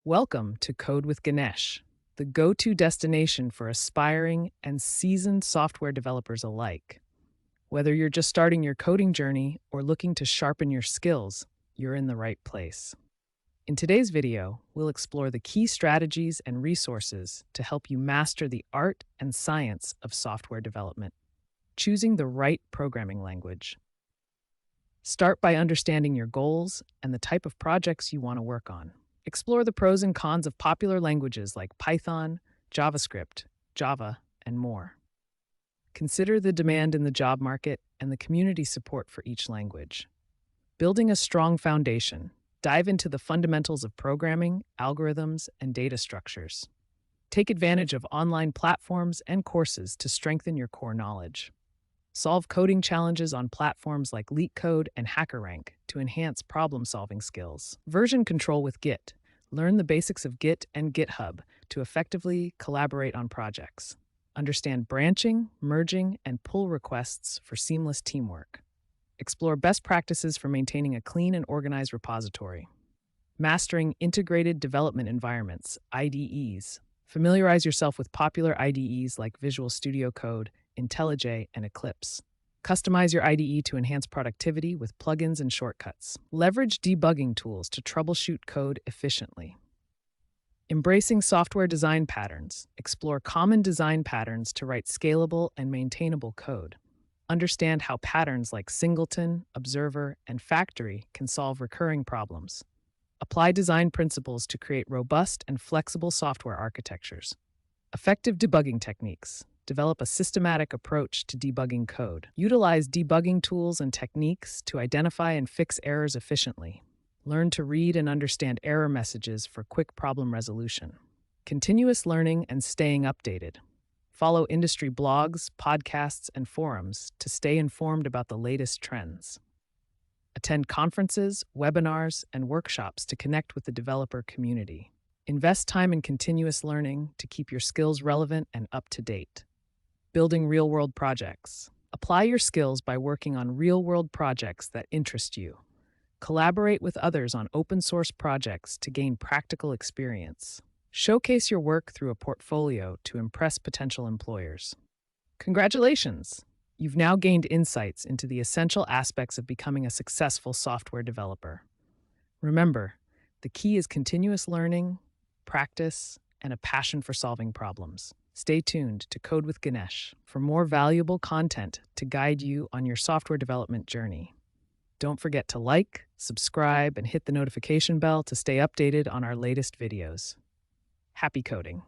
Welcome to Code with Ganesh, the go-to destination for aspiring and seasoned software developers alike. Whether you're just starting your coding journey or looking to sharpen your skills, you're in the right place. In today's video, we'll explore the key strategies and resources to help you master the art and science of software development. Choosing the right programming language. Start by understanding your goals and the type of projects you want to work on. Explore the pros and cons of popular languages like Python, JavaScript, Java, and more. Consider the demand in the job market and the community support for each language. Building a strong foundation, dive into the fundamentals of programming, algorithms, and data structures. Take advantage of online platforms and courses to strengthen your core knowledge. Solve coding challenges on platforms like LeetCode and HackerRank to enhance problem-solving skills. Version control with Git. Learn the basics of Git and GitHub to effectively collaborate on projects. Understand branching, merging, and pull requests for seamless teamwork. Explore best practices for maintaining a clean and organized repository. Mastering integrated development environments, IDEs. Familiarize yourself with popular IDEs like Visual Studio Code, IntelliJ, and Eclipse. Customize your IDE to enhance productivity with plugins and shortcuts. Leverage debugging tools to troubleshoot code efficiently. Embracing software design patterns. Explore common design patterns to write scalable and maintainable code. Understand how patterns like singleton, observer, and factory can solve recurring problems. Apply design principles to create robust and flexible software architectures. Effective debugging techniques. Develop a systematic approach to debugging code. Utilize debugging tools and techniques to identify and fix errors efficiently. Learn to read and understand error messages for quick problem resolution. Continuous learning and staying updated. Follow industry blogs, podcasts, and forums to stay informed about the latest trends. Attend conferences, webinars, and workshops to connect with the developer community. Invest time in continuous learning to keep your skills relevant and up to date. Building real-world projects. Apply your skills by working on real-world projects that interest you. Collaborate with others on open-source projects to gain practical experience. Showcase your work through a portfolio to impress potential employers. Congratulations! You've now gained insights into the essential aspects of becoming a successful software developer. Remember, the key is continuous learning, practice, and a passion for solving problems. Stay tuned to Code with Ganesh for more valuable content to guide you on your software development journey. Don't forget to like, subscribe, and hit the notification bell to stay updated on our latest videos. Happy coding!